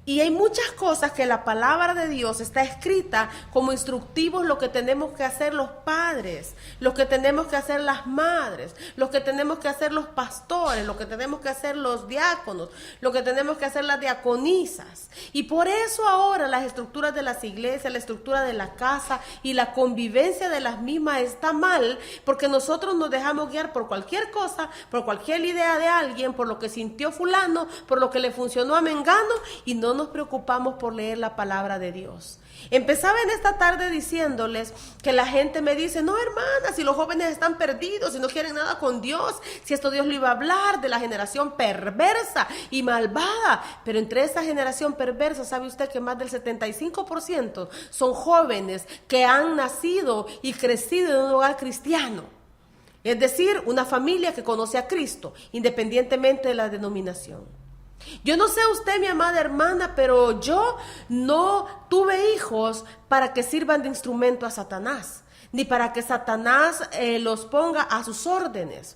Y hay muchas cosas que la palabra de Dios está escrita como instructivos, lo que tenemos que hacer los padres, lo que tenemos que hacer las madres, lo que tenemos que hacer los pastores, lo que tenemos que hacer los diáconos, lo que tenemos que hacer las diaconisas. Y por eso ahora las estructuras de las iglesias, la estructura de la casa y la convivencia de las mismas está mal, porque nosotros nos dejamos guiar por cualquier cosa, por cualquier idea de alguien, por lo que sintió fulano, por lo que le funcionó a Mengano, y no nos preocupamos por leer la palabra de Dios. Empezaba en esta tarde diciéndoles que la gente me dice: no, hermana, si los jóvenes están perdidos, si no quieren nada con Dios, si esto Dios lo iba a hablar de la generación perversa y malvada. Pero entre esa generación perversa, ¿sabe usted que más del 75% son jóvenes que han nacido y crecido en un hogar cristiano? Es decir, una familia que conoce a Cristo, independientemente de la denominación. Yo no sé usted, mi amada hermana, pero yo no tuve hijos para que sirvan de instrumento a Satanás, ni para que Satanás los ponga a sus órdenes.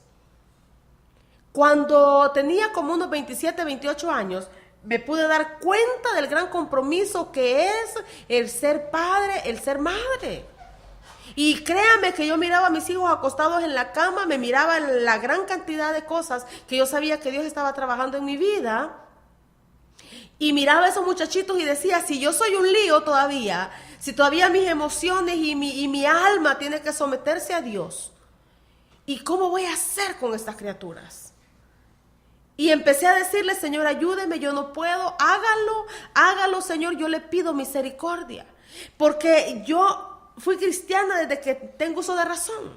Cuando tenía como unos 27, 28 años, me pude dar cuenta del gran compromiso que es el ser padre, el ser madre. Y créame que yo miraba a mis hijos acostados en la cama, me miraba en la gran cantidad de cosas que yo sabía que Dios estaba trabajando en mi vida. Y miraba a esos muchachitos y decía: si yo soy un lío todavía, si todavía mis emociones y mi alma tiene que someterse a Dios, ¿y cómo voy a hacer con estas criaturas? Y empecé a decirle: Señor, ayúdeme, yo no puedo, hágalo, Señor, yo le pido misericordia. Porque yo fui cristiana desde que tengo uso de razón.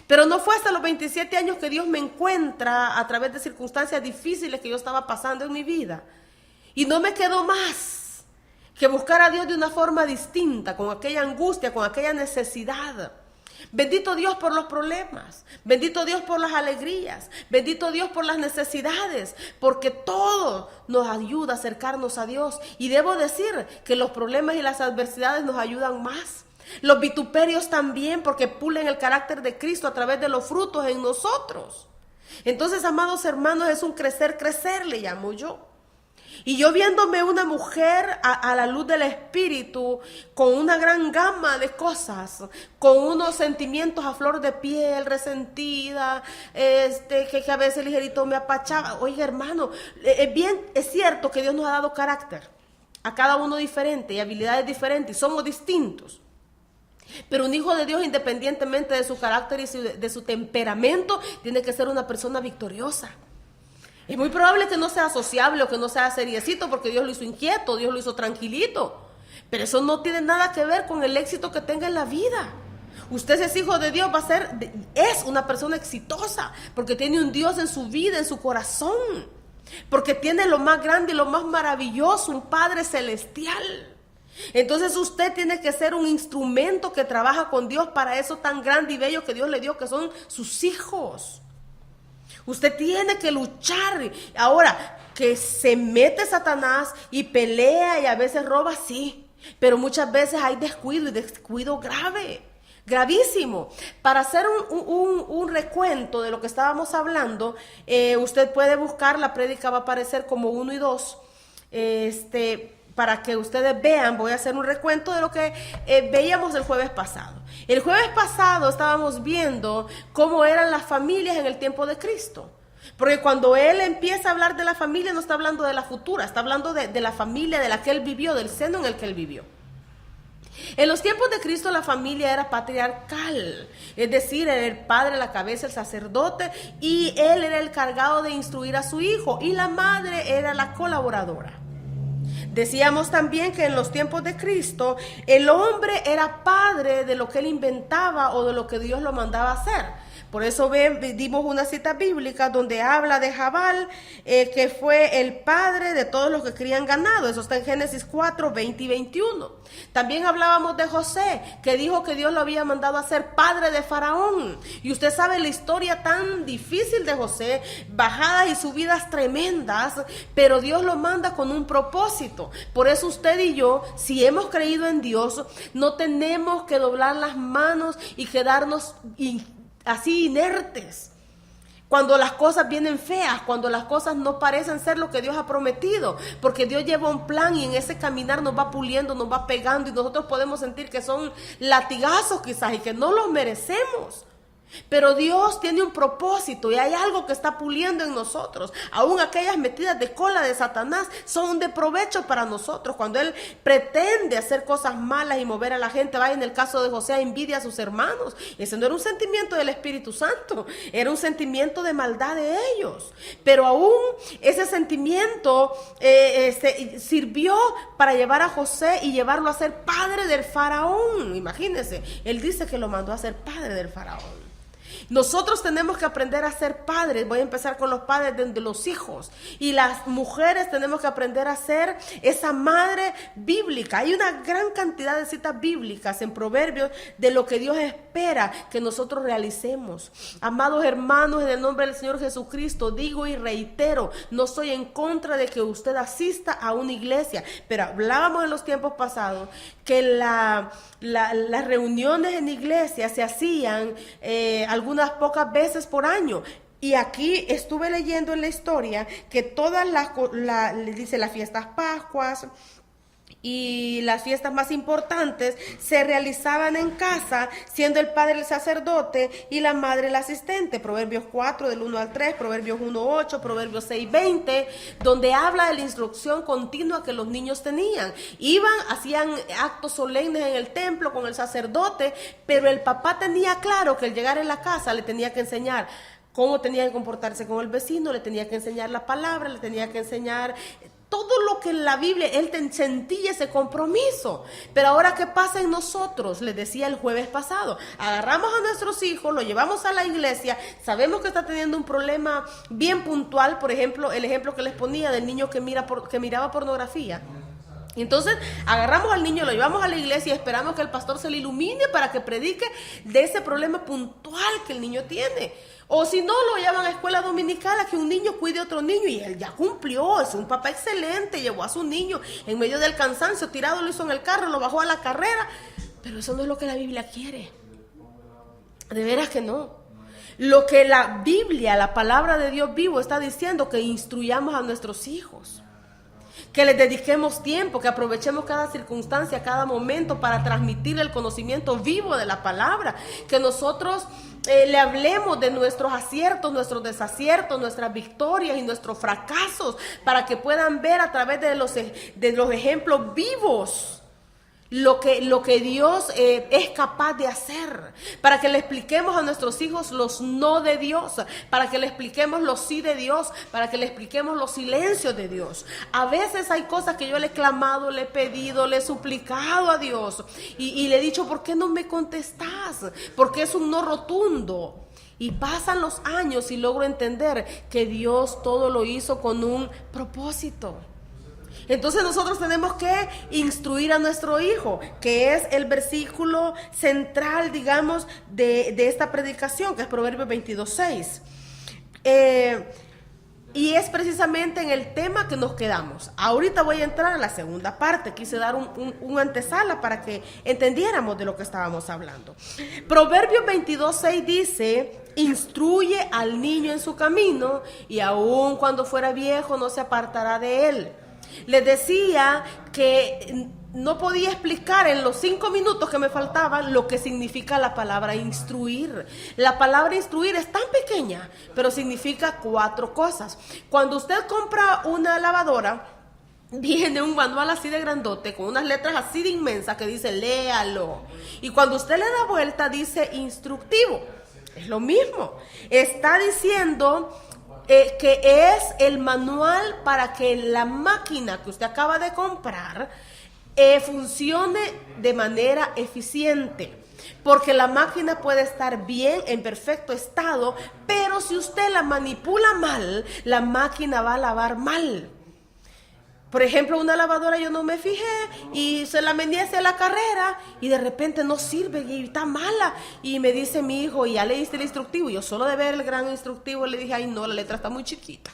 Pero no fue hasta los 27 años que Dios me encuentra a través de circunstancias difíciles que yo estaba pasando en mi vida. Y no me quedó más que buscar a Dios de una forma distinta, con aquella angustia, con aquella necesidad. Bendito Dios por los problemas, bendito Dios por las alegrías, bendito Dios por las necesidades, porque todo nos ayuda a acercarnos a Dios. Y debo decir que los problemas y las adversidades nos ayudan más. Los vituperios también, porque pulen el carácter de Cristo a través de los frutos en nosotros. Entonces, amados hermanos, es un crecer, le llamo yo. Y yo viéndome una mujer a la luz del Espíritu, con una gran gama de cosas, con unos sentimientos a flor de piel, resentida, que a veces ligerito me apachaba. Oiga, hermano, es cierto que Dios nos ha dado carácter, a cada uno diferente y habilidades diferentes, y somos distintos. Pero un hijo de Dios, independientemente de su carácter y de su temperamento, tiene que ser una persona victoriosa. Es muy probable que no sea sociable o que no sea seriecito, porque Dios lo hizo inquieto, Dios lo hizo tranquilito. Pero eso no tiene nada que ver con el éxito que tenga en la vida. Usted, si es hijo de Dios, es una persona exitosa, porque tiene un Dios en su vida, en su corazón. Porque tiene lo más grande y lo más maravilloso, un Padre celestial. Entonces usted tiene que ser un instrumento que trabaja con Dios para eso tan grande y bello que Dios le dio, que son sus hijos. Usted tiene que luchar. Ahora, que se mete Satanás y pelea y a veces roba, sí, pero muchas veces hay descuido, y descuido grave, gravísimo. Para hacer un recuento de lo que estábamos hablando, usted puede buscar, la prédica va a aparecer como 1 y 2, para que ustedes vean. Voy a hacer un recuento de lo que veíamos el jueves pasado. El jueves pasado estábamos viendo cómo eran las familias en el tiempo de Cristo. Porque cuando Él empieza a hablar de la familia, no está hablando de la futura, está hablando de la familia de la que Él vivió, del seno en el que Él vivió. En los tiempos de Cristo la familia era patriarcal, es decir, era el padre, la cabeza, el sacerdote, y él era el cargado de instruir a su hijo, y la madre era la colaboradora. Decíamos también que en los tiempos de Cristo el hombre era padre de lo que él inventaba o de lo que Dios lo mandaba a hacer. Por eso dimos una cita bíblica donde habla de Jabal, que fue el padre de todos los que crían ganado. Eso está en Génesis 4, 20 y 21. También hablábamos de José, que dijo que Dios lo había mandado a ser padre de Faraón. Y usted sabe la historia tan difícil de José, bajadas y subidas tremendas, pero Dios lo manda con un propósito. Por eso usted y yo, si hemos creído en Dios, no tenemos que doblar las manos y quedarnos así inertes. Cuando las cosas vienen feas, cuando las cosas no parecen ser lo que Dios ha prometido, porque Dios lleva un plan y en ese caminar nos va puliendo, nos va pegando y nosotros podemos sentir que son latigazos quizás y que no los merecemos. Pero Dios tiene un propósito y hay algo que está puliendo en nosotros. Aún aquellas metidas de cola de Satanás son de provecho para nosotros. Cuando él pretende hacer cosas malas y mover a la gente, vaya, en el caso de José, envidia a sus hermanos. Ese no era un sentimiento del Espíritu Santo, era un sentimiento de maldad de ellos. Pero aún ese sentimiento sirvió para llevar a José y llevarlo a ser padre del faraón. Imagínense, él dice que lo mandó a ser padre del faraón. Nosotros tenemos que aprender a ser padres. Voy a empezar con los padres de los hijos. Y las mujeres tenemos que aprender a ser esa madre bíblica. Hay una gran cantidad de citas bíblicas en Proverbios de lo que Dios espera que nosotros realicemos. Amados hermanos, en el nombre del Señor Jesucristo, digo y reitero, no estoy en contra de que usted asista a una iglesia, pero hablábamos en los tiempos pasados que las reuniones en iglesia se hacían algunas pocas veces por año. Y aquí estuve leyendo en la historia que todas dice las fiestas Pascuas y las fiestas más importantes se realizaban en casa, siendo el padre el sacerdote y la madre el asistente. Proverbios 4 del 1 al 3, Proverbios 1:8, Proverbios 6:20, donde habla de la instrucción continua que los niños tenían. Iban, hacían actos solemnes en el templo con el sacerdote, pero el papá tenía claro que al llegar en la casa le tenía que enseñar cómo tenía que comportarse con el vecino, le tenía que enseñar la palabra, le tenía que enseñar todo lo que en la Biblia, él sentía ese compromiso. Pero ahora, ¿qué pasa en nosotros? Les decía el jueves pasado, agarramos a nuestros hijos, los llevamos a la iglesia, sabemos que está teniendo un problema bien puntual, por ejemplo, el ejemplo que les ponía del niño que miraba pornografía. Entonces agarramos al niño, lo llevamos a la iglesia y esperamos que el pastor se le ilumine para que predique de ese problema puntual que el niño tiene. O si no, lo llevan a escuela dominical a que un niño cuide a otro niño y él ya cumplió, es un papá excelente, llevó a su niño en medio del cansancio, tirado, lo hizo en el carro, lo bajó a la carrera. Pero eso no es lo que la Biblia quiere. De veras que no. Lo que la Biblia, la palabra de Dios vivo, está diciendo, que instruyamos a nuestros hijos, que les dediquemos tiempo, que aprovechemos cada circunstancia, cada momento para transmitir el conocimiento vivo de la palabra, que nosotros le hablemos de nuestros aciertos, nuestros desaciertos, nuestras victorias y nuestros fracasos, para que puedan ver a través de los ejemplos vivos lo que Dios es capaz de hacer, para que le expliquemos a nuestros hijos los no de Dios, para que le expliquemos los sí de Dios, para que le expliquemos los silencios de Dios. A veces hay cosas que yo le he clamado, le he pedido, le he suplicado a Dios y le he dicho, ¿por qué no me contestas? Porque es un no rotundo. Y pasan los años y logro entender que Dios todo lo hizo con un propósito. Entonces nosotros tenemos que instruir a nuestro hijo, que es el versículo central, digamos, de esta predicación, que es Proverbios 22:6. Y es precisamente en el tema que nos quedamos. Ahorita voy a entrar a la segunda parte. Quise dar un antesala para que entendiéramos de lo que estábamos hablando. Proverbios 22:6 dice: instruye al niño en su camino, y aun cuando fuera viejo no se apartará de él. Les decía que no podía explicar en los 5 minutos que me faltaban lo que significa la palabra instruir. La palabra instruir es tan pequeña, pero significa 4 cosas. Cuando usted compra una lavadora, viene un manual así de grandote, con unas letras así de inmensas que dice léalo. Y cuando usted le da vuelta dice instructivo. Es lo mismo. Está diciendo que es el manual para que la máquina que usted acaba de comprar funcione de manera eficiente. Porque la máquina puede estar bien, en perfecto estado, pero si usted la manipula mal, la máquina va a lavar mal. Por ejemplo, una lavadora yo no me fijé y se la vendí hacia la carrera y de repente no sirve y está mala. Y me dice mi hijo, ¿y ya leíste el instructivo? Y yo solo de ver el gran instructivo le dije, ay no, la letra está muy chiquita.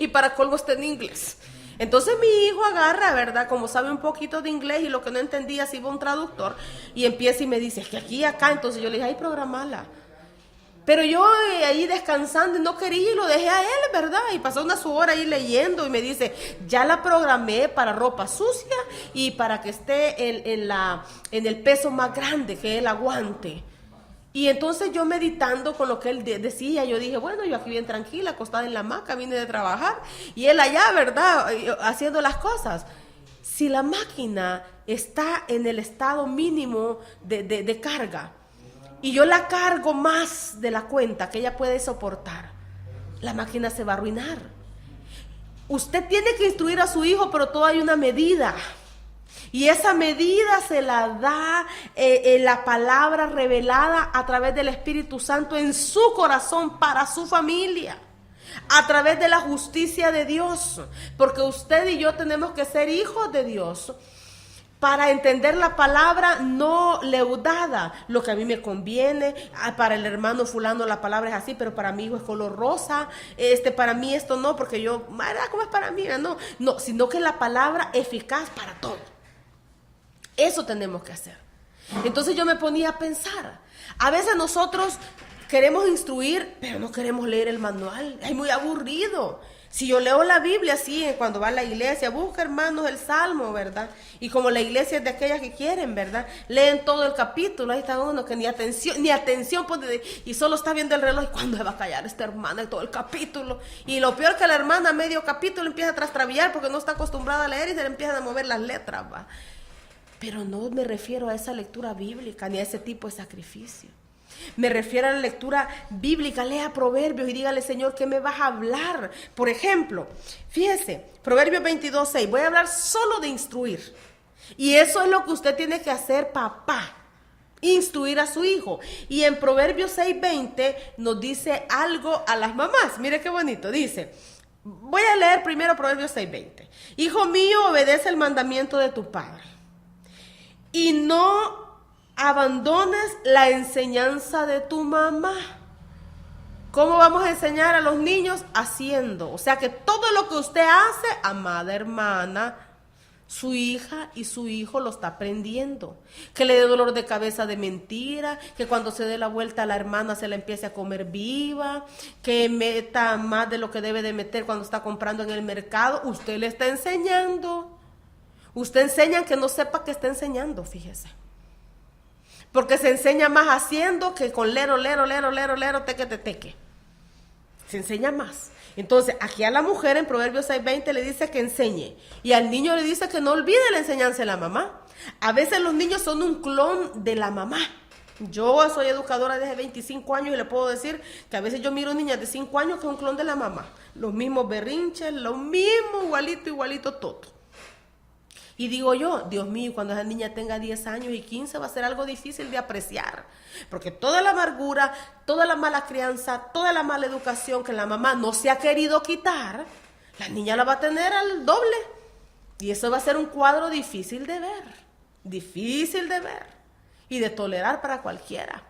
Y para colmo está en inglés. Entonces mi hijo agarra, ¿verdad? Como sabe un poquito de inglés y lo que no entendía si iba un traductor y empieza y me dice, es que aquí y acá. Entonces yo le dije, ay, programala. Pero yo ahí descansando y no quería y lo dejé a él, ¿verdad? Y pasó una su hora ahí leyendo y me dice, ya la programé para ropa sucia y para que esté en el peso más grande, que él aguante. Y entonces yo meditando con lo que él decía, yo dije, bueno, yo aquí bien tranquila, acostada en la hamaca, vine de trabajar. Y él allá, ¿verdad? Haciendo las cosas. Si la máquina está en el estado mínimo de carga, y yo la cargo más de la cuenta que ella puede soportar, la máquina se va a arruinar. Usted tiene que instruir a su hijo, pero todo hay una medida. Y esa medida se la da la palabra revelada a través del Espíritu Santo en su corazón para su familia. A través de la justicia de Dios. Porque usted y yo tenemos que ser hijos de Dios. Para entender la palabra no leudada, lo que a mí me conviene, para el hermano fulano la palabra es así, pero para mi hijo es color rosa, para mí esto no, porque yo, ¿cómo es para mí? No, sino que la palabra eficaz para todo. Eso tenemos que hacer. Entonces yo me ponía a pensar, a veces nosotros queremos instruir, pero no queremos leer el manual, es muy aburrido. Si yo leo la Biblia así, cuando va a la iglesia, busca hermanos el Salmo, ¿verdad? Y como la iglesia es de aquellas que quieren, ¿verdad? Leen todo el capítulo, ahí está uno que ni atención pone, y solo está viendo el reloj, ¿y cuándo se va a callar esta hermana y todo el capítulo? Y lo peor que la hermana a medio capítulo empieza a trastrabillar porque no está acostumbrada a leer y se le empiezan a mover las letras, ¿va? Pero no me refiero a esa lectura bíblica ni a ese tipo de sacrificio. Me refiero a la lectura bíblica. Lea Proverbios y dígale, Señor, ¿qué me vas a hablar? Por ejemplo, fíjese, Proverbios 22:6. Voy a hablar solo de instruir. Y eso es lo que usted tiene que hacer, papá. Instruir a su hijo. Y en Proverbios 6:20 nos dice algo a las mamás. Mire qué bonito. Dice, voy a leer primero Proverbios 6:20. Hijo mío, obedece el mandamiento de tu padre. Y no abandones la enseñanza de tu mamá. ¿Cómo vamos a enseñar a los niños? Haciendo. O sea que todo lo que usted hace, amada hermana, su hija y su hijo lo está aprendiendo. Que le dé dolor de cabeza de mentira, que cuando se dé la vuelta a la hermana se la empiece a comer viva, que meta más de lo que debe de meter cuando está comprando en el mercado. Usted le está enseñando. Usted enseña que no sepa que está enseñando, fíjese. Porque se enseña más haciendo que con lero, teque. Se enseña más. Entonces, aquí a la mujer en Proverbios 6:20 le dice que enseñe. Y al niño le dice que no olvide la enseñanza de la mamá. A veces los niños son un clon de la mamá. Yo soy educadora desde 25 años y le puedo decir que a veces yo miro niñas de 5 años que es un clon de la mamá. Los mismos berrinches, lo mismo, igualito todo. Y digo yo, Dios mío, cuando esa niña tenga 10 años y 15 va a ser algo difícil de apreciar. Porque toda la amargura, toda la mala crianza, toda la mala educación que la mamá no se ha querido quitar, la niña la va a tener al doble. Y eso va a ser un cuadro difícil de ver y de tolerar para cualquiera.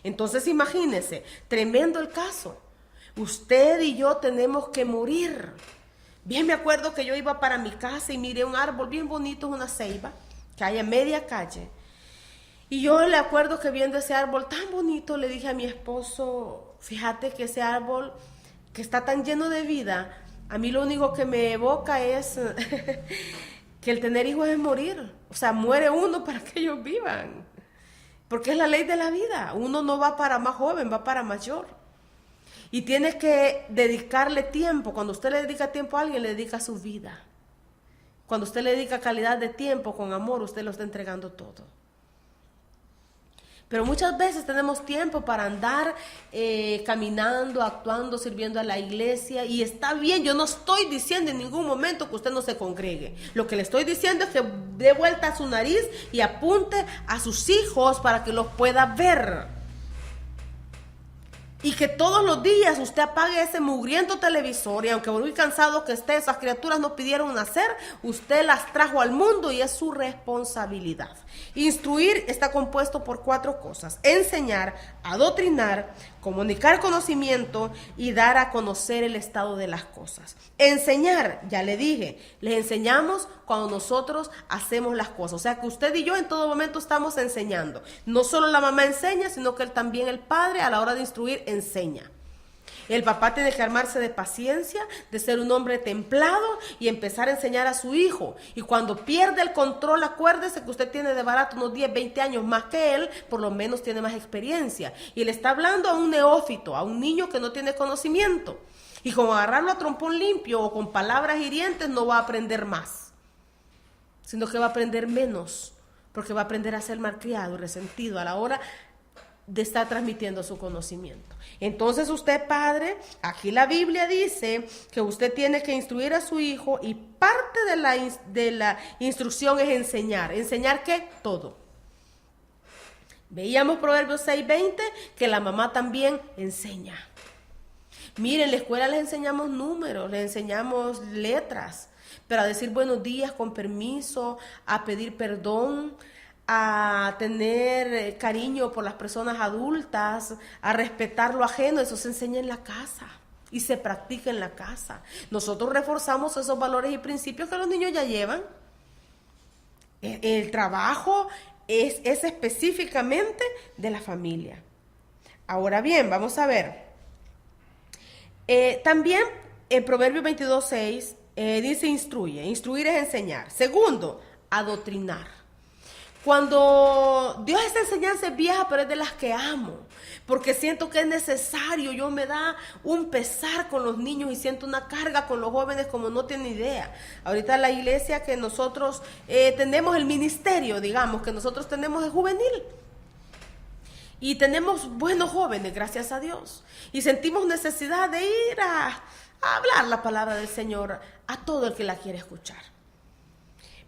Entonces imagínense, tremendo el caso. Usted y yo tenemos que morir. Bien me acuerdo que yo iba para mi casa y miré un árbol bien bonito, una ceiba, que hay en media calle. Y yo le acuerdo que viendo ese árbol tan bonito, le dije a mi esposo, fíjate que ese árbol que está tan lleno de vida, a mí lo único que me evoca es que el tener hijos es morir. O sea, muere uno para que ellos vivan. Porque es la ley de la vida. Uno no va para más joven, va para mayor. Y tiene que dedicarle tiempo. Cuando usted le dedica tiempo a alguien, le dedica su vida. Cuando usted le dedica calidad de tiempo con amor, usted lo está entregando todo. Pero muchas veces tenemos tiempo para andar caminando, actuando, sirviendo a la iglesia. Y está bien, yo no estoy diciendo en ningún momento que usted no se congregue. Lo que le estoy diciendo es que dé vuelta a su nariz y apunte a sus hijos para que los pueda ver. Y que todos los días usted apague ese mugriento televisor y aunque muy cansado que esté, esas criaturas no pidieron nacer, usted las trajo al mundo y es su responsabilidad. Instruir está compuesto por 4 cosas: enseñar, adoctrinar, comunicar conocimiento y dar a conocer el estado de las cosas. Enseñar, ya le dije, les enseñamos cuando nosotros hacemos las cosas. O sea que usted y yo en todo momento estamos enseñando. No solo la mamá enseña, sino que también el padre a la hora de instruir enseña. El papá tiene que armarse de paciencia, de ser un hombre templado y empezar a enseñar a su hijo. Y cuando pierde el control, acuérdese que usted tiene de barato unos 10, 20 años más que él, por lo menos tiene más experiencia. Y le está hablando a un neófito, a un niño que no tiene conocimiento. Y con agarrarlo a trompón limpio o con palabras hirientes no va a aprender más, sino que va a aprender menos, porque va a aprender a ser malcriado y resentido a la hora de estar transmitiendo su conocimiento. Entonces usted, padre, aquí la Biblia dice que usted tiene que instruir a su hijo y parte de la instrucción es enseñar. ¿Enseñar qué? Todo. Veíamos Proverbios 6:20 que la mamá también enseña. Miren, en la escuela les enseñamos números, les enseñamos letras, pero a decir buenos días con permiso, a pedir perdón, a tener cariño por las personas adultas, a respetar lo ajeno, eso se enseña en la casa y se practica en la casa. Nosotros reforzamos esos valores y principios que los niños ya llevan. El trabajo es específicamente de la familia. Ahora bien, vamos a ver. También en Proverbios 22:6 dice instruye. Instruir es enseñar. Segundo, adoctrinar. Cuando Dios, esta enseñanza es vieja, pero es de las que amo, porque siento que es necesario. Yo me da un pesar con los niños y siento una carga con los jóvenes como no tienen idea. Ahorita la iglesia que nosotros tenemos, el ministerio, digamos, que nosotros tenemos es juvenil. Y tenemos buenos jóvenes, gracias a Dios. Y sentimos necesidad de ir a hablar la palabra del Señor a todo el que la quiere escuchar.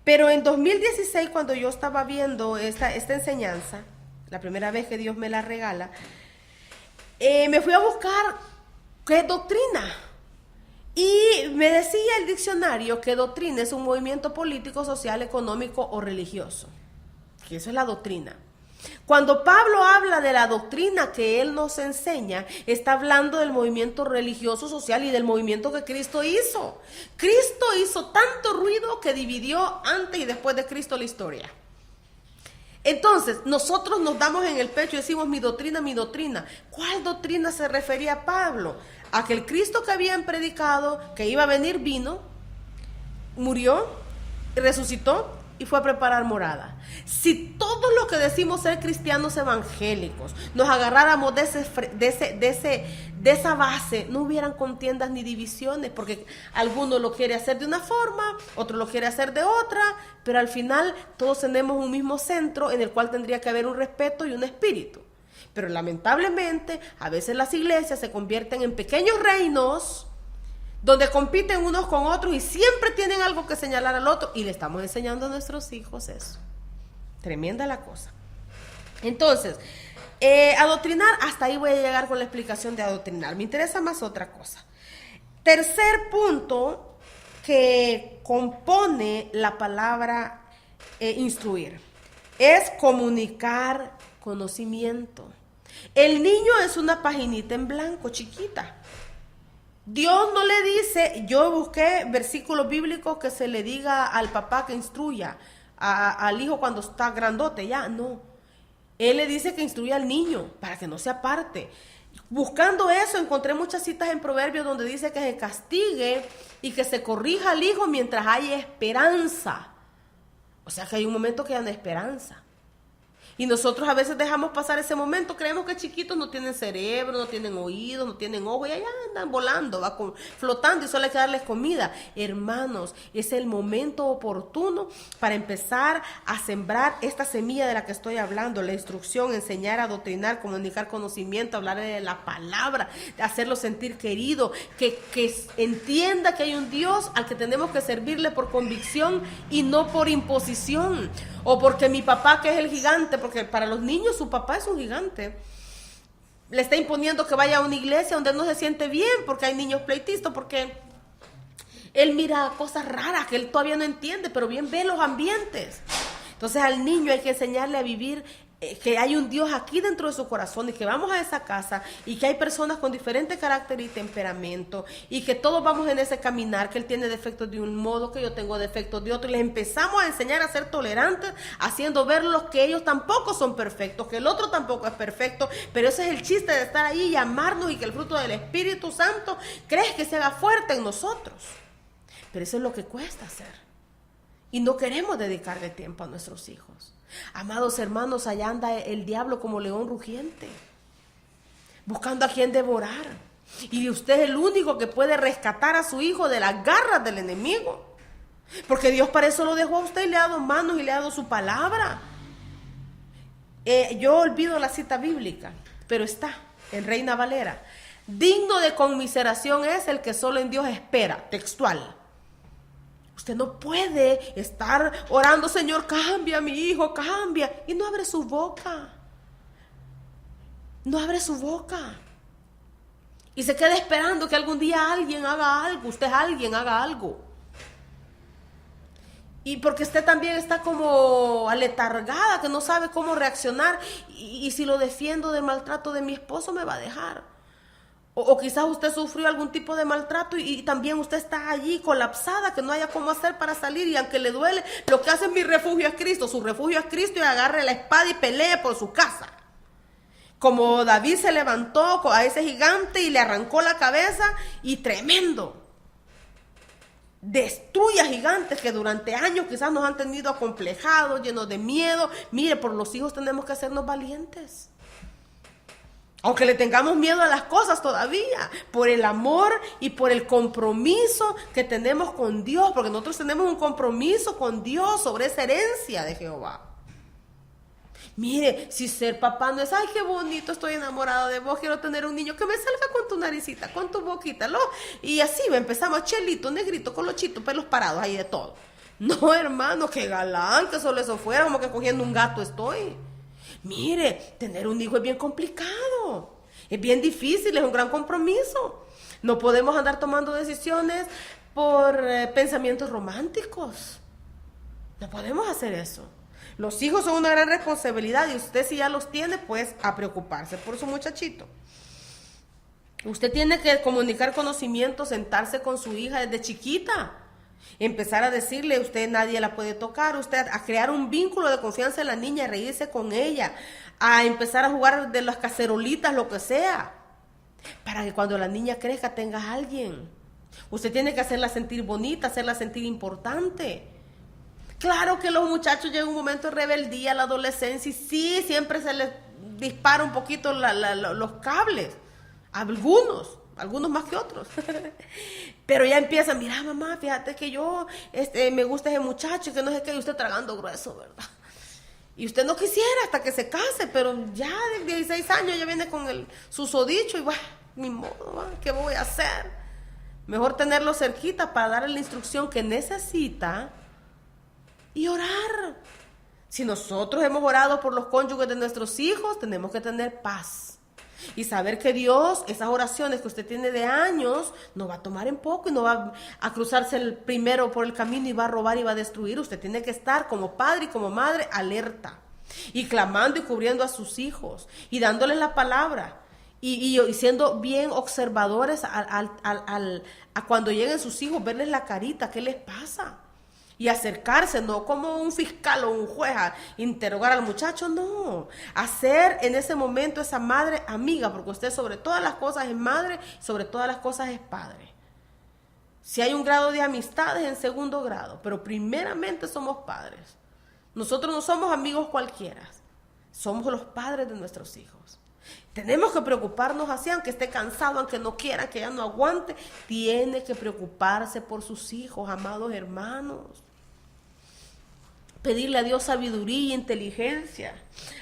Pero en 2016, cuando yo estaba viendo esta enseñanza, la primera vez que Dios me la regala, me fui a buscar qué es doctrina. Y me decía el diccionario que doctrina es un movimiento político, social, económico o religioso. Que eso es la doctrina. Cuando Pablo habla de la doctrina que él nos enseña, está hablando del movimiento religioso, social y del movimiento que Cristo hizo. Cristo hizo tanto ruido que dividió antes y después de Cristo la historia. Entonces, nosotros nos damos en el pecho y decimos mi doctrina, mi doctrina. ¿Cuál doctrina se refería Pablo? A que el Cristo que habían predicado, que iba a venir, vino, murió, resucitó y fue a preparar morada. Si todos los que decimos ser cristianos evangélicos nos agarráramos de esa base, no hubieran contiendas ni divisiones, porque alguno lo quiere hacer de una forma, otro lo quiere hacer de otra, pero al final todos tenemos un mismo centro en el cual tendría que haber un respeto y un espíritu. Pero lamentablemente a veces las iglesias se convierten en pequeños reinos donde compiten unos con otros y siempre tienen algo que señalar al otro, y le estamos enseñando a nuestros hijos eso. Tremenda la cosa. Entonces, adoctrinar, hasta ahí voy a llegar con la explicación de adoctrinar. Me interesa más otra cosa. Tercer punto que compone la palabra instruir es comunicar conocimiento. El niño es una paginita en blanco, chiquita. Dios no le dice, yo busqué versículos bíblicos que se le diga al papá que instruya al hijo cuando está grandote, ya, no. Él le dice que instruya al niño para que no se aparte. Buscando eso, encontré muchas citas en Proverbios donde dice que se castigue y que se corrija al hijo mientras hay esperanza. O sea que hay un momento que ya no hay esperanza. Y nosotros a veces dejamos pasar ese momento, creemos que chiquitos no tienen cerebro, no tienen oídos, no tienen ojos, y allá andan volando, flotando y solo hay que darles comida. Hermanos, es el momento oportuno para empezar a sembrar esta semilla de la que estoy hablando, la instrucción, enseñar, adoctrinar, comunicar conocimiento, hablar de la palabra, hacerlo sentir querido, que entienda que hay un Dios al que tenemos que servirle por convicción y no por imposición, o porque mi papá que es el gigante, porque para los niños su papá es un gigante, le está imponiendo que vaya a una iglesia donde no se siente bien, porque hay niños pleitistas, porque él mira cosas raras que él todavía no entiende, pero bien ve los ambientes. Entonces al niño hay que enseñarle a vivir que hay un Dios aquí dentro de su corazón y que vamos a esa casa y que hay personas con diferente carácter y temperamento y que todos vamos en ese caminar, que Él tiene defectos de un modo, que yo tengo defectos de otro, y les empezamos a enseñar a ser tolerantes, haciendo verlos que ellos tampoco son perfectos, que el otro tampoco es perfecto, pero ese es el chiste de estar ahí y amarnos, y que el fruto del Espíritu Santo crees que se haga fuerte en nosotros. Pero eso es lo que cuesta hacer, y no queremos dedicarle tiempo a nuestros hijos. Amados hermanos, allá anda el diablo como león rugiente, buscando a quien devorar. Y usted es el único que puede rescatar a su hijo de las garras del enemigo. Porque Dios para eso lo dejó a usted y le ha dado manos y le ha dado su palabra. Yo olvido la cita bíblica, pero está en Reina Valera. Digno de conmiseración es el que solo en Dios espera, textual. Usted no puede estar orando, Señor, cambia a mi hijo, cambia, y no abre su boca. No abre su boca. Y se queda esperando que algún día alguien haga algo, alguien haga algo. Y porque usted también está como aletargada, que no sabe cómo reaccionar. Y si lo defiendo del maltrato de mi esposo, me va a dejar. O quizás usted sufrió algún tipo de maltrato y también usted está allí colapsada, que no haya cómo hacer para salir, y aunque le duele, lo que hace es: mi refugio es Cristo. Su refugio es Cristo, y agarre la espada y pelee por su casa. Como David se levantó a ese gigante y le arrancó la cabeza, y tremendo. Destruya gigantes que durante años quizás nos han tenido acomplejados, llenos de miedo. Mire, por los hijos tenemos que hacernos valientes. Aunque le tengamos miedo a las cosas todavía, por el amor y por el compromiso que tenemos con Dios, porque nosotros tenemos un compromiso con Dios sobre esa herencia de Jehová. Mire, si ser papá no es: ay, qué bonito, estoy enamorado de vos, quiero tener un niño que me salga con tu naricita, con tu boquita, ¿no? Y así empezamos: chelito, negrito, colochito, pelos parados, ahí de todo. No, hermano, qué galán, que solo eso fuera, como que cogiendo un gato estoy. Mire, tener un hijo es bien complicado, es bien difícil, es un gran compromiso. No podemos andar tomando decisiones por pensamientos románticos. No podemos hacer eso. Los hijos son una gran responsabilidad, y usted, si ya los tiene, pues a preocuparse por su muchachito. Usted tiene que comunicar conocimientos, sentarse con su hija desde chiquita, empezar a decirle: usted nadie la puede tocar, usted a crear un vínculo de confianza en la niña, a reírse con ella, a empezar a jugar de las cacerolitas, lo que sea, para que cuando la niña crezca tenga a alguien. Usted tiene que hacerla sentir bonita, hacerla sentir importante. Claro que los muchachos llegan un momento de rebeldía, la adolescencia, y sí, siempre se les dispara un poquito los cables, algunos más que otros. Pero ya empiezan: mira, mamá, fíjate que yo me gusta ese muchacho, que no sé qué, y usted tragando grueso, ¿verdad? Y usted no quisiera hasta que se case, pero ya de 16 años ya viene con el susodicho, y bueno, ni modo, ¿qué voy a hacer? Mejor tenerlo cerquita para darle la instrucción que necesita y orar. Si nosotros hemos orado por los cónyuges de nuestros hijos, tenemos que tener paz y saber que Dios, esas oraciones que usted tiene de años, no va a tomar en poco, y no va a cruzarse el primero por el camino y va a robar y va a destruir. Usted tiene que estar como padre y como madre alerta, y clamando y cubriendo a sus hijos y dándoles la palabra, y siendo bien observadores a cuando lleguen sus hijos, verles la carita, qué les pasa. Y acercarse, no como un fiscal o un juez a interrogar al muchacho, no. Hacer en ese momento esa madre amiga, porque usted sobre todas las cosas es madre, sobre todas las cosas es padre. Si hay un grado de amistad es en segundo grado, pero primeramente somos padres. Nosotros no somos amigos cualquiera, somos los padres de nuestros hijos. Tenemos que preocuparnos así, aunque esté cansado, aunque no quiera, que ya no aguante, tiene que preocuparse por sus hijos, amados hermanos. Pedirle a Dios sabiduría e inteligencia.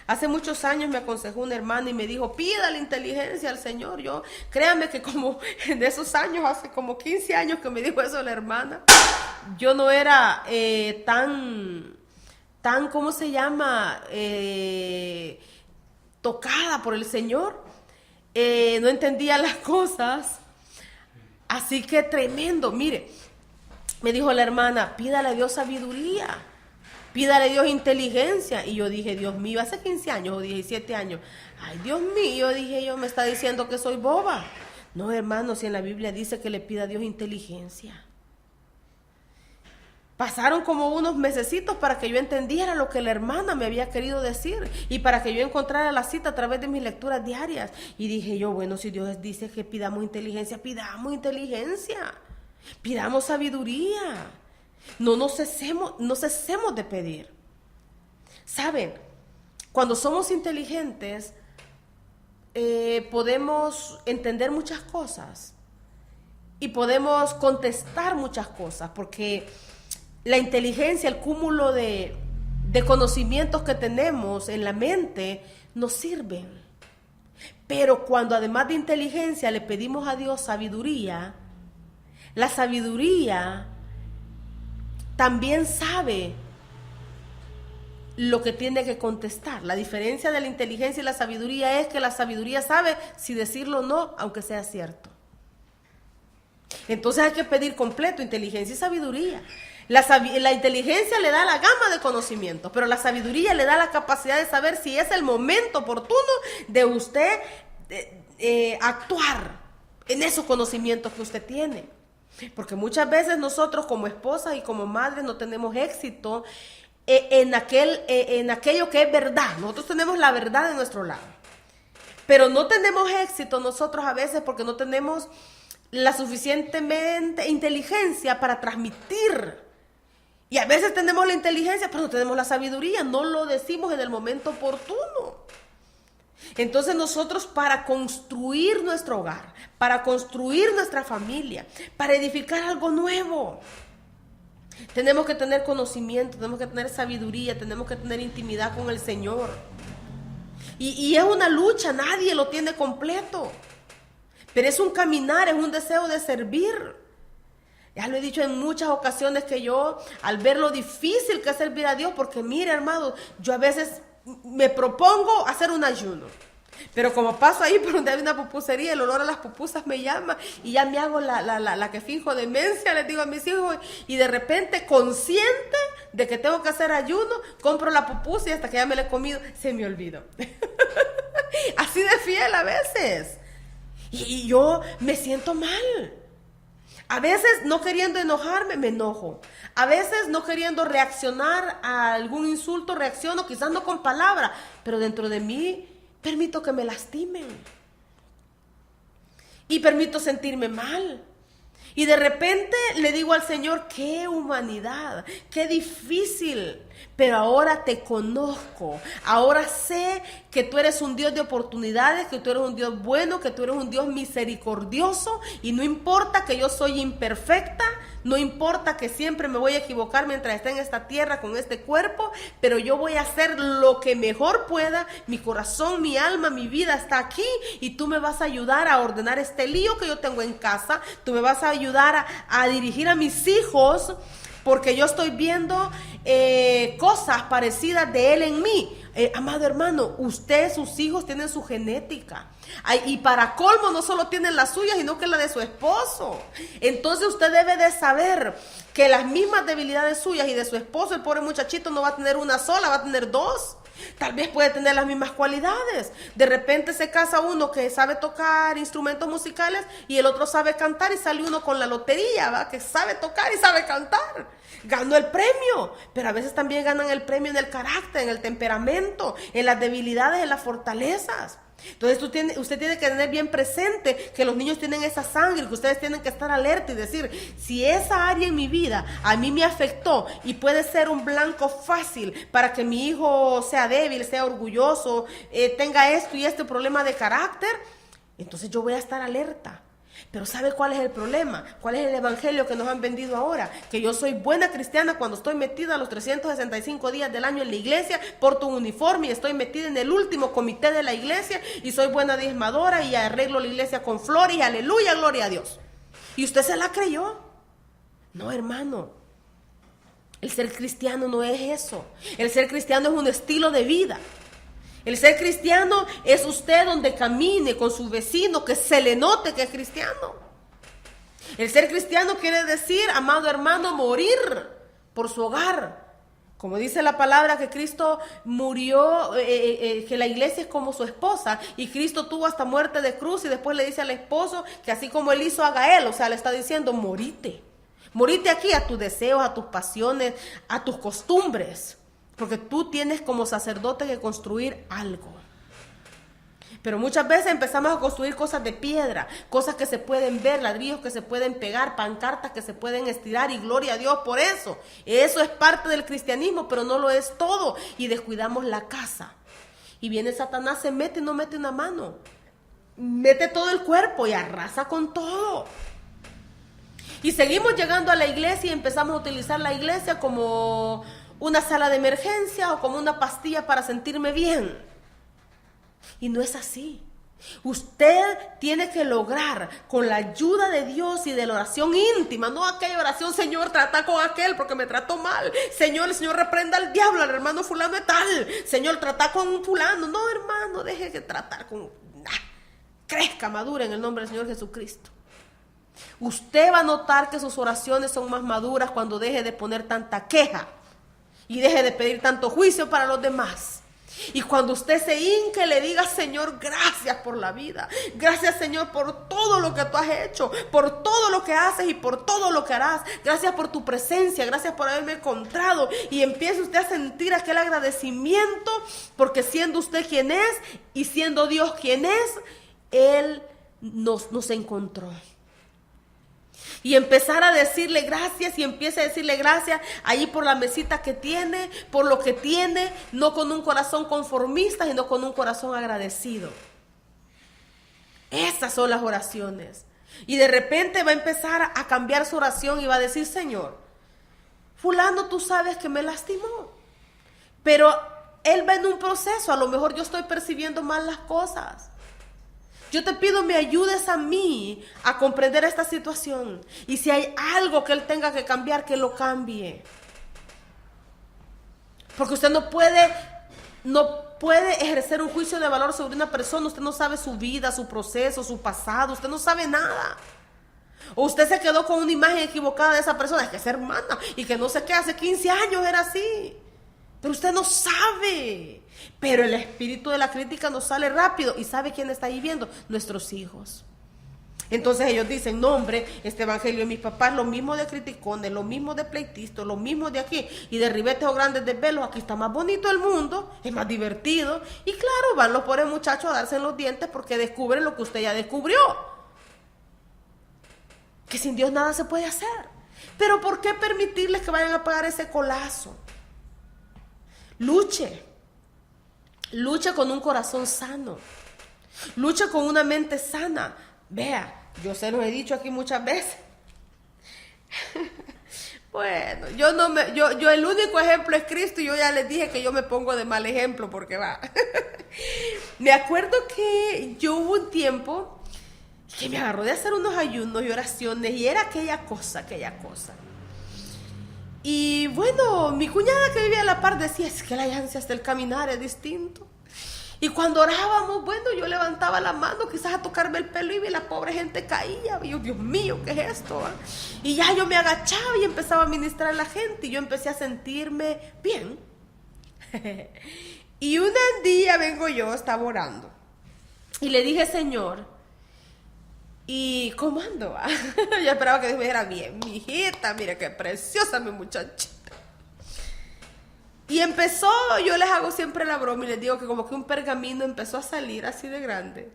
Hace muchos años me aconsejó una hermana y me dijo: pídale inteligencia al Señor. Yo, créame que como en esos años, hace como 15 años que me dijo eso la hermana, yo no era tan, ¿cómo se llama? Tocada por el Señor. No entendía las cosas. Así que tremendo. Mire, me dijo la hermana: pídale a Dios sabiduría. Pídale a Dios inteligencia. Y yo dije, Dios mío, hace 15 años o 17 años. Ay, Dios mío, dije yo, me está diciendo que soy boba. No, hermanos, si en la Biblia dice que le pida a Dios inteligencia. Pasaron como unos mesecitos para que yo entendiera lo que la hermana me había querido decir y para que yo encontrara la cita a través de mis lecturas diarias. Y dije yo, bueno, si Dios dice que pidamos inteligencia, pidamos sabiduría. No cesemos de pedir. ¿Saben? Cuando somos inteligentes, podemos entender muchas cosas y podemos contestar muchas cosas, porque la inteligencia, el cúmulo de conocimientos que tenemos en la mente nos sirven. Pero cuando además de inteligencia le pedimos a Dios sabiduría, la sabiduría también sabe lo que tiene que contestar. La diferencia de la inteligencia y la sabiduría es que la sabiduría sabe si decirlo o no, aunque sea cierto. Entonces hay que pedir completo inteligencia y sabiduría. La inteligencia le da la gama de conocimientos, pero la sabiduría le da la capacidad de saber si es el momento oportuno de usted actuar en esos conocimientos que usted tiene. Porque muchas veces nosotros como esposas y como madres no tenemos éxito en aquello que es verdad. Nosotros tenemos la verdad de nuestro lado, pero no tenemos éxito nosotros a veces porque no tenemos la suficientemente inteligencia para transmitir. Y a veces tenemos la inteligencia, pero no tenemos la sabiduría, no lo decimos en el momento oportuno. Entonces nosotros, para construir nuestro hogar, para construir nuestra familia, para edificar algo nuevo, tenemos que tener conocimiento, tenemos que tener sabiduría, tenemos que tener intimidad con el Señor. Y es una lucha, nadie lo tiene completo. Pero es un caminar, es un deseo de servir. Ya lo he dicho en muchas ocasiones que yo, al ver lo difícil que es servir a Dios, porque mire, hermano, yo a veces me propongo hacer un ayuno. Pero como paso ahí por donde hay una pupusería, el olor a las pupusas me llama y ya me hago la que finjo demencia, les digo a mis hijos, y de repente, consciente de que tengo que hacer ayuno, compro la pupusa y hasta que ya me la he comido, se me olvidó. Así de fiel a veces. Y yo me siento mal. A veces no queriendo enojarme, me enojo. A veces no queriendo reaccionar a algún insulto, reacciono, quizás no con palabras, pero dentro de mí permito que me lastimen. Y permito sentirme mal. Y de repente le digo al Señor, qué humanidad, qué difícil. Pero ahora te conozco, ahora sé que tú eres un Dios de oportunidades, que tú eres un Dios bueno, que tú eres un Dios misericordioso, y no importa que yo soy imperfecta, no importa que siempre me voy a equivocar mientras esté en esta tierra con este cuerpo, pero yo voy a hacer lo que mejor pueda. Mi corazón, mi alma, mi vida está aquí, y tú me vas a ayudar a ordenar este lío que yo tengo en casa, tú me vas a ayudar a dirigir a mis hijos, porque yo estoy viendo cosas parecidas de Él en mí. Amado hermano, usted, sus hijos tienen su genética. Y para colmo no solo tienen la suya, sino que la de su esposo. Entonces usted debe de saber que las mismas debilidades suyas y de su esposo, el pobre muchachito no va a tener una sola, va a tener dos. Tal vez puede tener las mismas cualidades. De repente se casa uno que sabe tocar instrumentos musicales y el otro sabe cantar, y sale uno con la lotería, ¿va? Que sabe tocar y sabe cantar. Ganó el premio, pero a veces también ganan el premio en el carácter, en el temperamento, en las debilidades, en las fortalezas. Entonces usted tiene que tener bien presente que los niños tienen esa sangre, que ustedes tienen que estar alerta y decir, si esa área en mi vida a mí me afectó y puede ser un blanco fácil para que mi hijo sea débil, sea orgulloso, tenga esto y este problema de carácter, entonces yo voy a estar alerta. Pero ¿sabe cuál es el problema? ¿Cuál es el evangelio que nos han vendido ahora? Que yo soy buena cristiana cuando estoy metida los 365 días del año en la iglesia, porto un uniforme y estoy metida en el último comité de la iglesia, y soy buena diezmadora y arreglo la iglesia con flores y aleluya, gloria a Dios. ¿Y usted se la creyó? No, hermano. El ser cristiano no es eso. El ser cristiano es un estilo de vida. El ser cristiano es usted donde camine con su vecino, que se le note que es cristiano. El ser cristiano quiere decir, amado hermano, morir por su hogar, Como dice la palabra que Cristo murió, que la iglesia es como su esposa, y Cristo tuvo hasta muerte de cruz, y después le dice al esposo que así como él hizo, haga él. O sea, le está diciendo, morite. Morite aquí a tus deseos, a tus pasiones, a tus costumbres. Porque tú tienes como sacerdote que construir algo. Pero muchas veces empezamos a construir cosas de piedra, cosas que se pueden ver, ladrillos que se pueden pegar, pancartas que se pueden estirar, y gloria a Dios por eso. Eso es parte del cristianismo, pero no lo es todo. Y descuidamos la casa. Y viene Satanás, se mete y no mete una mano. Mete todo el cuerpo y arrasa con todo. Y seguimos llegando a la iglesia y empezamos a utilizar la iglesia como una sala de emergencia o como una pastilla para sentirme bien. Y no es así. Usted tiene que lograr, con la ayuda de Dios y de la oración íntima, no aquella oración, Señor, trata con aquel porque me trató mal. Señor, el Señor reprenda al diablo, al hermano fulano de tal. Señor, trata con un fulano. No, hermano, deje de tratar con... crezca, madura en el nombre del Señor Jesucristo. Usted va a notar que sus oraciones son más maduras cuando deje de poner tanta queja y deje de pedir tanto juicio para los demás. Y cuando usted se hinque, le diga, Señor, gracias por la vida. Gracias, Señor, por todo lo que tú has hecho, por todo lo que haces y por todo lo que harás. Gracias por tu presencia, gracias por haberme encontrado. Y empiece usted a sentir aquel agradecimiento, porque siendo usted quien es y siendo Dios quien es, Él nos encontró. Y empezar a decirle gracias, y empieza a decirle gracias allí por la mesita que tiene, por lo que tiene, no con un corazón conformista, sino con un corazón agradecido. Esas son las oraciones. Y de repente va a empezar a cambiar su oración y va a decir, Señor, fulano, tú sabes que me lastimó, pero él va en un proceso, a lo mejor yo estoy percibiendo mal las cosas. Yo te pido me ayudes a mí a comprender esta situación. Y si hay algo que él tenga que cambiar, que lo cambie. Porque usted no puede ejercer un juicio de valor sobre una persona. Usted no sabe su vida, su proceso, su pasado. Usted no sabe nada. O usted se quedó con una imagen equivocada de esa persona. Es que es hermana y que no sé qué, hace 15 años era así. Pero usted no sabe. Pero el espíritu de la crítica nos sale rápido. ¿Y sabe quién está ahí viendo? Nuestros hijos. Entonces ellos dicen, no hombre, este evangelio de mis papás, lo mismo de criticones, lo mismo de pleitistas, lo mismo de aquí, y de ribetes o grandes desvelos, aquí está más bonito el mundo, es más divertido. Y claro, van los pobres muchachos a darse en los dientes porque descubren lo que usted ya descubrió. Que sin Dios nada se puede hacer. Pero ¿por qué permitirles que vayan a pagar ese colazo? Luche con un corazón sano, luche con una mente sana. Vea, yo se los he dicho aquí muchas veces. Bueno, yo el único ejemplo es Cristo, y yo ya les dije que yo me pongo de mal ejemplo porque va. Me acuerdo que yo hubo un tiempo que me agarró de hacer unos ayunos y oraciones, y era aquella cosa. Y bueno, mi cuñada que vivía a la par decía, es que la ansia hasta el caminar es distinto. Y cuando orábamos, bueno, yo levantaba la mano quizás a tocarme el pelo y la pobre gente caía. Y yo, Dios mío, ¿qué es esto? Y ya yo me agachaba y empezaba a ministrar a la gente y yo empecé a sentirme bien. Y un día vengo yo, estaba orando y le dije, Señor, ¿y cómo ando? Yo esperaba que Dios me dijera, bien, mi hijita, mira qué preciosa mi muchachita. Y empezó, yo les hago siempre la broma y les digo que como que un pergamino empezó a salir así de grande.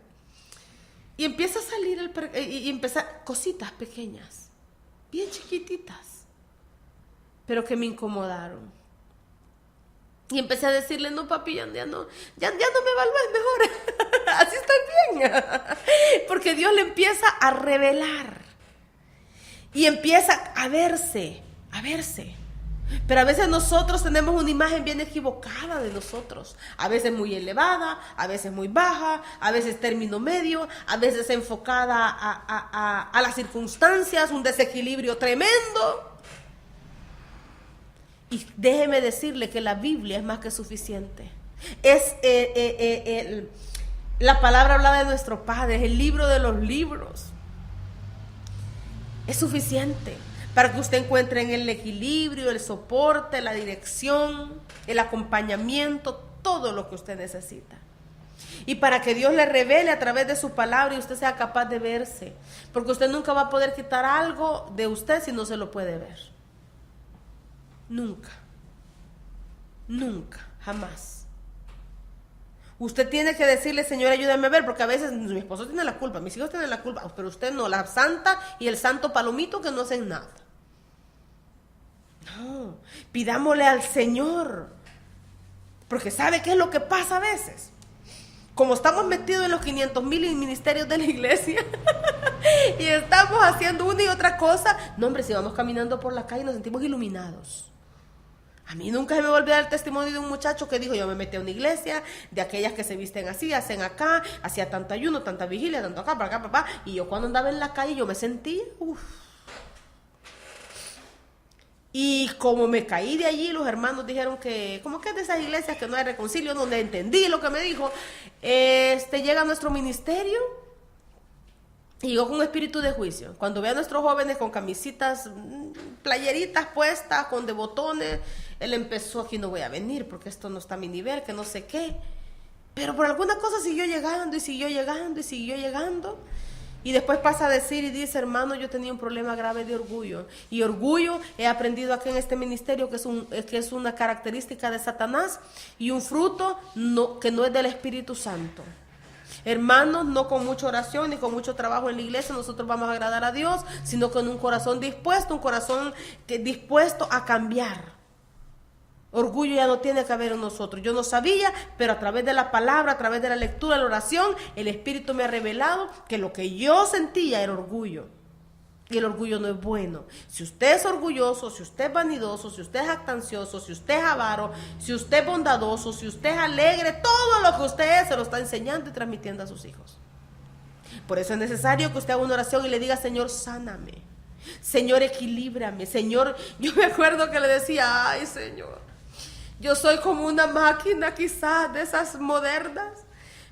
Y empieza a salir y empezar cositas pequeñas, bien chiquititas, pero que me incomodaron. Y empecé a decirle, no papi, ya no me evalúes mejor. Así estoy bien. Porque Dios le empieza a revelar. Y empieza a verse. Pero a veces nosotros tenemos una imagen bien equivocada de nosotros. A veces muy elevada, a veces muy baja, a veces término medio, a veces enfocada a las circunstancias, un desequilibrio tremendo. Y déjeme decirle que la Biblia es más que suficiente. Es la palabra hablada de nuestro Padre, es el libro de los libros. Es suficiente para que usted encuentre en el equilibrio, el soporte, la dirección, el acompañamiento, todo lo que usted necesita. Y para que Dios le revele a través de su palabra y usted sea capaz de verse. Porque usted nunca va a poder quitar algo de usted si no se lo puede ver. Nunca. Nunca, jamás. Usted tiene que decirle, Señor, ayúdame a ver, porque a veces mi esposo tiene la culpa, mis hijos tienen la culpa, pero usted no, la santa y el santo palomito que no hacen nada. No, pidámosle al Señor, porque ¿sabe qué es lo que pasa a veces? Como estamos metidos en los 500,000 ministerios de la iglesia y estamos haciendo una y otra cosa, no hombre, si vamos caminando por la calle nos sentimos iluminados. A mí nunca se me va a olvidar el testimonio de un muchacho que dijo, yo me metí a una iglesia, de aquellas que se visten así, hacen acá, hacía tanto ayuno, tanta vigilia, tanto acá, para acá, papá, y yo cuando andaba en la calle yo me sentía, Y como me caí de allí, los hermanos dijeron que, como que es de esas iglesias que no hay reconcilio, no le entendí lo que me dijo, llega a nuestro ministerio y yo con un espíritu de juicio. Cuando ve a nuestros jóvenes con camisitas, playeritas puestas, con de botones, él empezó, aquí no voy a venir porque esto no está a mi nivel, que no sé qué. Pero por alguna cosa siguió llegando y siguió llegando y siguió llegando. Y después pasa a decir y dice, hermano, yo tenía un problema grave de orgullo. Y orgullo he aprendido aquí en este ministerio que es una característica de Satanás y un fruto que no es del Espíritu Santo. Hermanos, no con mucha oración ni con mucho trabajo en la iglesia nosotros vamos a agradar a Dios, sino con un corazón dispuesto, dispuesto a cambiar. Orgullo ya no tiene que haber en nosotros. Yo no sabía, pero a través de la palabra, a través de la lectura, de la oración, el Espíritu me ha revelado que lo que yo sentía era orgullo. Y el orgullo no es bueno. Si usted es orgulloso, si usted es vanidoso, si usted es jactancioso, si usted es avaro, si usted es bondadoso, si usted es alegre, todo lo que usted es se lo está enseñando y transmitiendo a sus hijos. Por eso es necesario que usted haga una oración y le diga, Señor, sáname. Señor, equilíbrame. Señor, yo me acuerdo que le decía, ay, Señor, yo soy como una máquina quizás de esas modernas,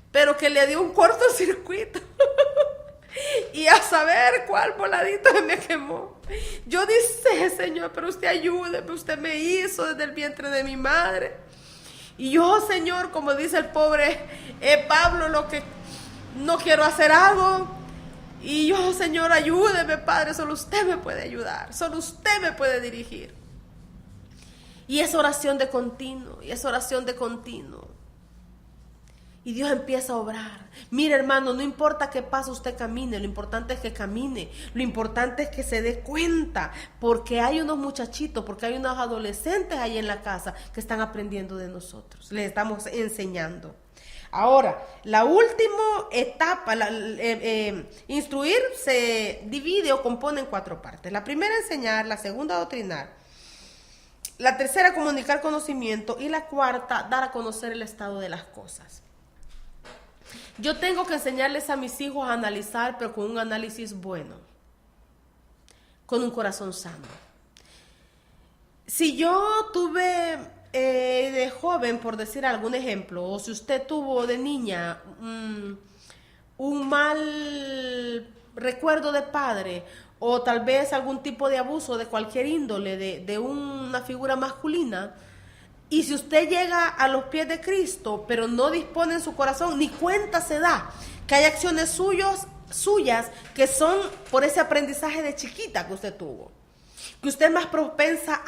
pero que le dio un cortocircuito. Y a saber cuál voladito me quemó. Yo dije, Señor, pero usted ayúdeme, usted me hizo desde el vientre de mi madre. Y yo, Señor, como dice el pobre Pablo, lo que no quiero hacer hago. Y yo, Señor, ayúdeme, Padre, solo usted me puede ayudar, solo usted me puede dirigir. Y es oración de continuo, y es oración de continuo. Y Dios empieza a obrar. Mire, hermano, no importa qué paso usted camine, lo importante es que camine. Lo importante es que se dé cuenta, porque hay unos muchachitos, porque hay unos adolescentes ahí en la casa que están aprendiendo de nosotros. Les estamos enseñando. Ahora, la última etapa, instruir, se divide o compone en 4 partes. La primera, enseñar. La segunda, adoctrinar. La tercera, comunicar conocimiento. Y la cuarta, dar a conocer el estado de las cosas. Yo tengo que enseñarles a mis hijos a analizar, pero con un análisis bueno, con un corazón sano. Si yo tuve de joven, por decir algún ejemplo, o si usted tuvo de niña un mal recuerdo de padre, o tal vez algún tipo de abuso de cualquier índole de una figura masculina, y si usted llega a los pies de Cristo, pero no dispone en su corazón, ni cuenta se da que hay acciones suyas que son por ese aprendizaje de chiquita que usted tuvo, que usted es más propensa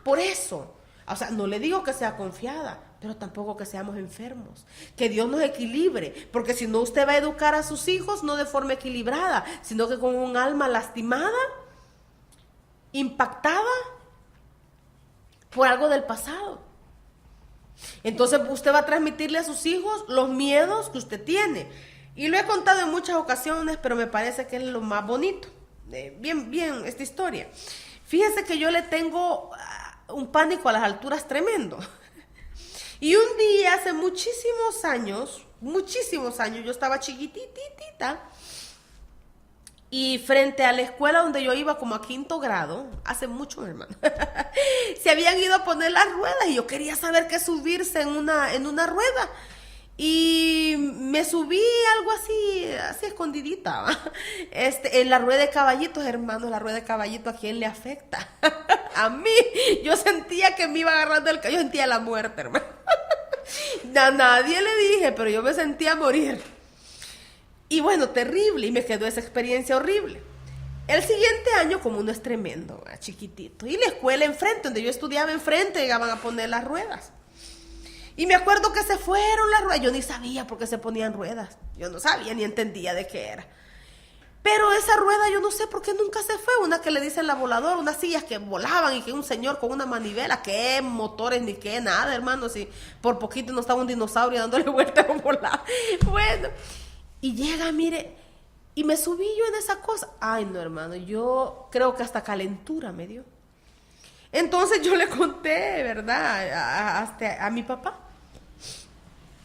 por eso. O sea, no le digo que sea confiada, pero tampoco que seamos enfermos. Que Dios nos equilibre, porque si no usted va a educar a sus hijos no de forma equilibrada, sino que con un alma lastimada, impactada por algo del pasado. Entonces usted va a transmitirle a sus hijos los miedos que usted tiene. Y lo he contado en muchas ocasiones, pero me parece que es lo más bonito. Bien esta historia. Fíjese que yo le tengo un pánico a las alturas tremendo. Y un día, hace muchísimos años, yo estaba chiquititita, y frente a la escuela donde yo iba como a 5º grado, hace mucho, hermano, se habían ido a poner las ruedas y yo quería saber qué subirse en una rueda. Y me subí algo así escondidita, ¿va? En la rueda de caballitos, hermano, la rueda de caballitos, ¿a quién le afecta? A mí, yo sentía que me iba agarrando yo sentía la muerte, hermano. A nadie le dije, pero yo me sentía morir. Y bueno, terrible, y me quedó esa experiencia horrible. El siguiente año, como uno es tremendo, chiquitito, y la escuela enfrente, donde yo estudiaba enfrente, llegaban a poner las ruedas. Y me acuerdo que se fueron las ruedas. Yo ni sabía por qué se ponían ruedas. Yo no sabía ni entendía de qué era. Pero esa rueda yo no sé por qué nunca se fue. Una que le dicen la voladora, unas sillas que volaban y que un señor con una manivela, qué motores ni qué nada, hermano. Si por poquito no estaba un dinosaurio dándole vuelta a volar. Bueno, y llega, mire, y me subí yo en esa cosa. Ay, no, hermano, yo creo que hasta calentura me dio. Entonces yo le conté, ¿verdad? A mi papá.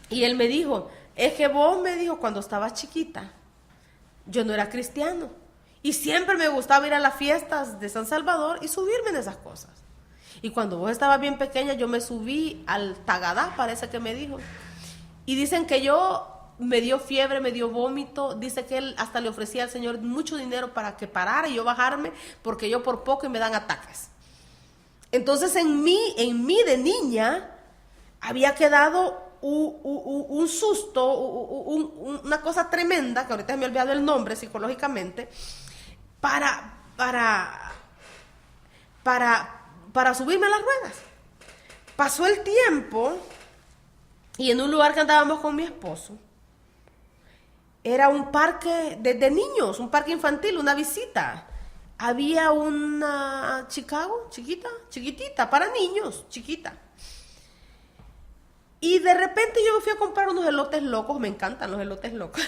Y él me dijo, es que vos, me dijo, cuando estaba chiquita, yo no era cristiano. Y siempre me gustaba ir a las fiestas de San Salvador y subirme en esas cosas. Y cuando vos estabas bien pequeña, yo me subí al Tagadá, parece que me dijo. Y dicen que me dio fiebre, me dio vómito. Dice que él hasta le ofrecía al Señor mucho dinero para que parara y yo bajarme, porque yo por poco y me dan ataques. Entonces en mí de niña había quedado un susto, una cosa tremenda, que ahorita me he olvidado el nombre psicológicamente, para subirme a las ruedas. Pasó el tiempo y en un lugar que andábamos con mi esposo, era un parque de niños, un parque infantil, una visita. Había una Chicago, chiquitita, para niños, chiquita. Y de repente yo me fui a comprar unos elotes locos, me encantan los elotes locos.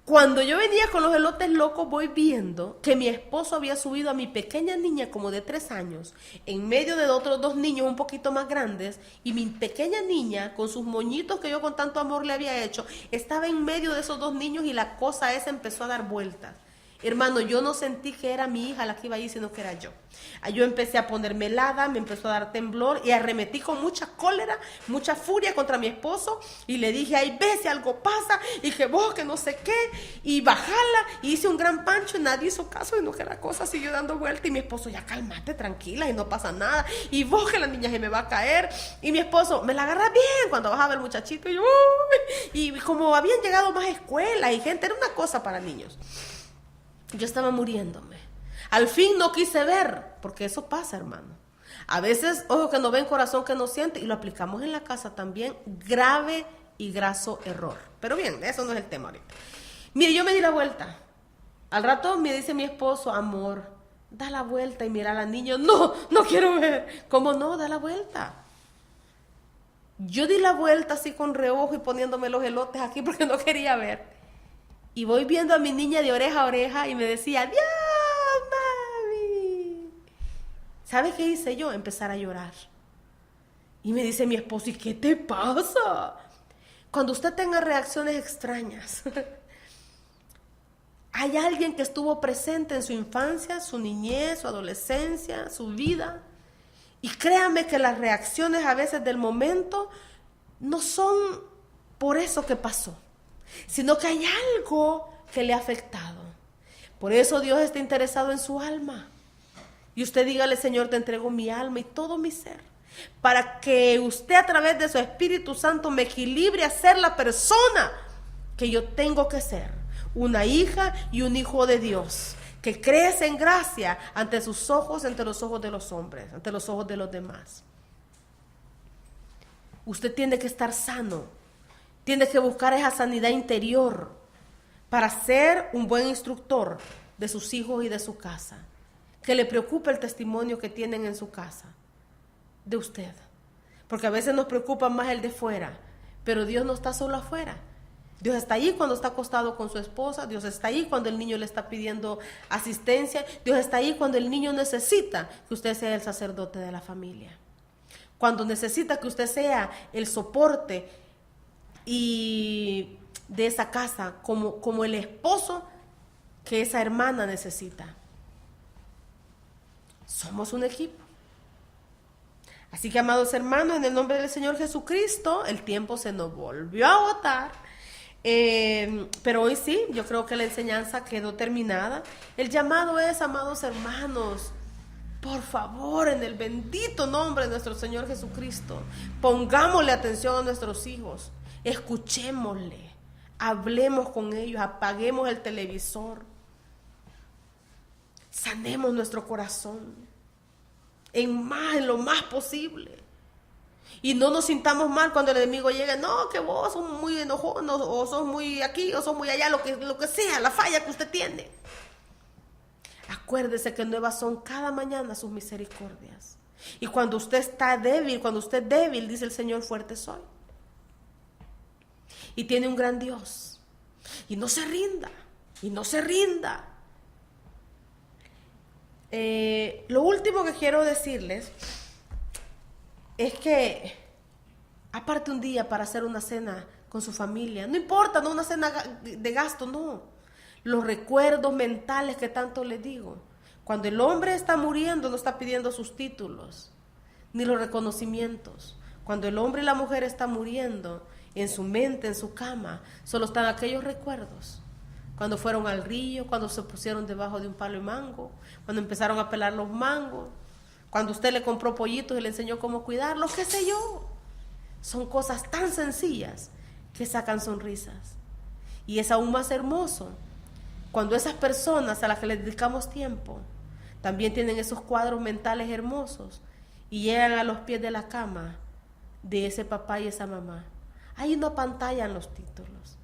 Cuando yo venía con los elotes locos, voy viendo que mi esposo había subido a mi pequeña niña como de 3 años, en medio de otros 2 niños un poquito más grandes, y mi pequeña niña, con sus moñitos que yo con tanto amor le había hecho, estaba en medio de esos 2 niños y la cosa esa empezó a dar vueltas. Hermano, yo no sentí que era mi hija la que iba allí, sino que era yo. Yo empecé a ponerme helada, me empezó a dar temblor y arremetí con mucha cólera, mucha furia contra mi esposo y le dije, ay, ve si algo pasa y que vos, que no sé qué, y bajala, y hice un gran pancho y nadie hizo caso y no, que la cosa siguió dando vuelta y mi esposo, ya cálmate, tranquila y no pasa nada, y vos, que la niña se me va a caer, y mi esposo, me la agarra bien cuando bajaba el muchachito, y yo, y como habían llegado más escuelas y gente, era una cosa para niños. Yo estaba muriéndome. Al fin no quise ver, porque eso pasa, hermano. A veces, ojo que no ven, corazón que no siente, y lo aplicamos en la casa también. Grave y graso error. Pero bien, eso no es el tema ahorita. Mire, yo me di la vuelta. Al rato me dice mi esposo, amor, da la vuelta y mira a la niña. No, no quiero ver. ¿Cómo no? Da la vuelta. Yo di la vuelta así con reojo y poniéndome los elotes aquí porque no quería ver. Y voy viendo a mi niña de oreja a oreja y me decía, ¡Dios, mami! ¿Sabe qué hice yo? Empezar a llorar. Y me dice mi esposo, ¿y qué te pasa? Cuando usted tenga reacciones extrañas, hay alguien que estuvo presente en su infancia, su niñez, su adolescencia, su vida. Y créame que las reacciones a veces del momento no son por eso que pasó, sino que hay algo que le ha afectado. Por eso Dios está interesado en su alma. Y usted dígale, Señor, te entrego mi alma y todo mi ser, para que usted a través de su Espíritu Santo me equilibre a ser la persona que yo tengo que ser. Una hija y un hijo de Dios, que crece en gracia ante sus ojos, ante los ojos de los hombres, ante los ojos de los demás. Usted tiene que estar sano. Tiene que buscar esa sanidad interior para ser un buen instructor de sus hijos y de su casa. Que le preocupe el testimonio que tienen en su casa de usted. Porque a veces nos preocupa más el de fuera, pero Dios no está solo afuera. Dios está ahí cuando está acostado con su esposa, Dios está ahí cuando el niño le está pidiendo asistencia, Dios está ahí cuando el niño necesita que usted sea el sacerdote de la familia. Cuando necesita que usted sea el soporte y de esa casa, como el esposo que esa hermana necesita. Somos un equipo. Así que, amados hermanos, en el nombre del Señor Jesucristo, el tiempo se nos volvió a agotar. Pero hoy sí, yo creo que la enseñanza quedó terminada. El llamado es, amados hermanos, por favor, en el bendito nombre de nuestro Señor Jesucristo, pongámosle atención a nuestros hijos, escuchémosle, hablemos con ellos, apaguemos el televisor, sanemos nuestro corazón en lo más posible. Y no nos sintamos mal cuando el enemigo llegue. No, que vos sos muy enojón, o sos muy aquí, o sos muy allá, lo que sea, la falla que usted tiene. Acuérdese que nuevas son cada mañana sus misericordias. Y cuando usted está débil, cuando usted es débil, dice el Señor, fuerte soy. Y tiene un gran Dios. Y no se rinda, y no se rinda. Lo último que quiero decirles es que aparte un día para hacer una cena con su familia, no importa, no una cena de gasto, no, los recuerdos mentales que tanto les digo. Cuando el hombre está muriendo no está pidiendo sus títulos ni los reconocimientos. Cuando el hombre y la mujer están muriendo, en su mente, en su cama, solo están aquellos recuerdos. Cuando fueron al río, cuando se pusieron debajo de un palo de mango, cuando empezaron a pelar los mangos, cuando usted le compró pollitos y le enseñó cómo cuidarlos, qué sé yo. Son cosas tan sencillas que sacan sonrisas. Y es aún más hermoso cuando esas personas a las que les dedicamos tiempo también tienen esos cuadros mentales hermosos y llegan a los pies de la cama de ese papá y esa mamá. Hay una pantalla en los títulos,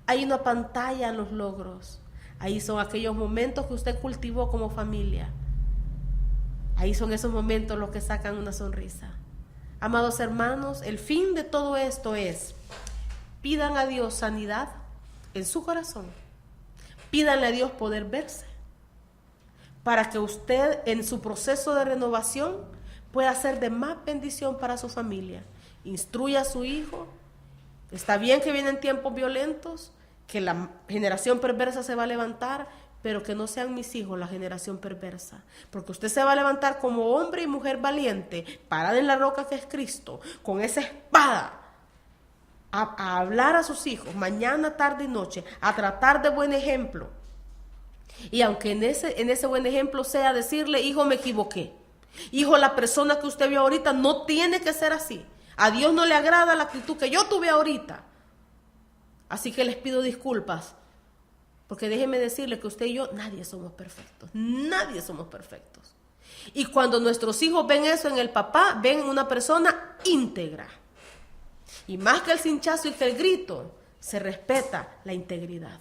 hay una pantalla en los logros. Ahí son aquellos momentos que usted cultivó como familia. Ahí son esos momentos los que sacan una sonrisa. Amados hermanos, el fin de todo esto es: pidan a Dios sanidad en su corazón, pídanle a Dios poder verse, para que usted en su proceso de renovación pueda ser de más bendición para su familia. Instruya a su hijo. Está bien que vienen tiempos violentos, que la generación perversa se va a levantar, pero que no sean mis hijos la generación perversa, porque usted se va a levantar como hombre y mujer valiente, parada en la roca que es Cristo, con esa espada, a hablar a sus hijos mañana, tarde y noche, a tratar de buen ejemplo. Y aunque en ese buen ejemplo sea decirle: hijo, me equivoqué, hijo, la persona que usted vio ahorita no tiene que ser así, a Dios no le agrada la actitud que yo tuve ahorita, así que les pido disculpas. Porque déjeme decirle que usted y yo, nadie somos perfectos. Nadie somos perfectos. Y cuando nuestros hijos ven eso en el papá, ven una persona íntegra. Y más que el cinchazo y que el grito, se respeta la integridad.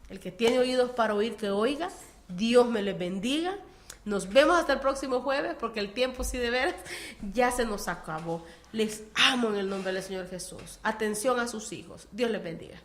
El que tiene oídos para oír, que oiga. Dios me les bendiga. Nos vemos hasta el próximo jueves, porque el tiempo, sí, de veras, ya se nos acabó. Les amo en el nombre del Señor Jesús. Atención a sus hijos. Dios les bendiga.